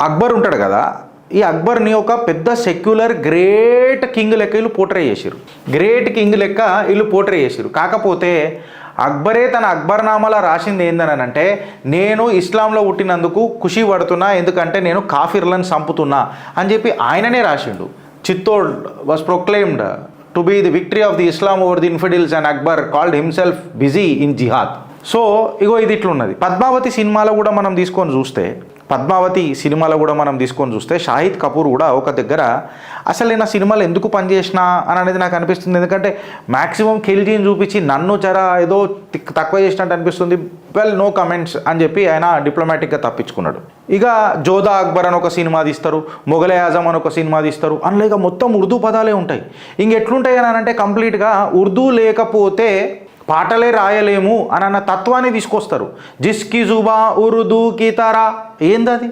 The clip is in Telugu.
అక్బర్ ఉంటాడు కదా, ఈ అక్బర్ని ఒక పెద్ద సెక్యులర్ గ్రేట్ కింగ్ లెక్క వీళ్ళు పోర్ట్రే చేసిరు, గ్రేట్ కింగ్ లెక్క వీళ్ళు పోర్ట్రే చేసిరు. కాకపోతే అక్బరే తన అక్బర్నామాలో రాసింది ఏందని అంటే, నేను ఇస్లాంలో పుట్టినందుకు ఖుషి పడుతున్నా, ఎందుకంటే నేను కాఫిర్లను చంపుతున్నా అని చెప్పి ఆయననే రాసిండు. Chittor was proclaimed to be the victory of the Islam over the infidels and Akbar called himself busy in jihad. So ఇగో ఇది ఇట్లున్నది. పద్మావతి సినిమాలో కూడా మనం తీసుకొని చూస్తే షాహిద్ కపూర్ కూడా ఒక దగ్గర అసలు నేను ఆ సినిమాలో ఎందుకు పనిచేసిన అని అనేది నాకు అనిపిస్తుంది. ఎందుకంటే మ్యాక్సిమం ఖిల్జీని చూపించి నన్ను జర ఏదో తక్కువ చేసినట్టు అనిపిస్తుంది. వెల్, నో కమెంట్స్ అని చెప్పి ఆయన డిప్లొమాటిక్గా తప్పించుకున్నాడు. ఇక జోధా అక్బర్ అని ఒక సినిమా తీస్తారు, మొఘలే ఆజం అని ఒక సినిమా తీస్తారు, అందులో ఇక మొత్తం ఉర్దూ పదాలే ఉంటాయి. ఇంకెట్లుంటాయి అని అంటే కంప్లీట్గా ఉర్దూ లేకపోతే పాటలే రాయలేము అని అన్న తత్వాన్ని తీసుకొస్తారు. జిస్కి జుబా ఉర్దూ కి తారా, ఏందది?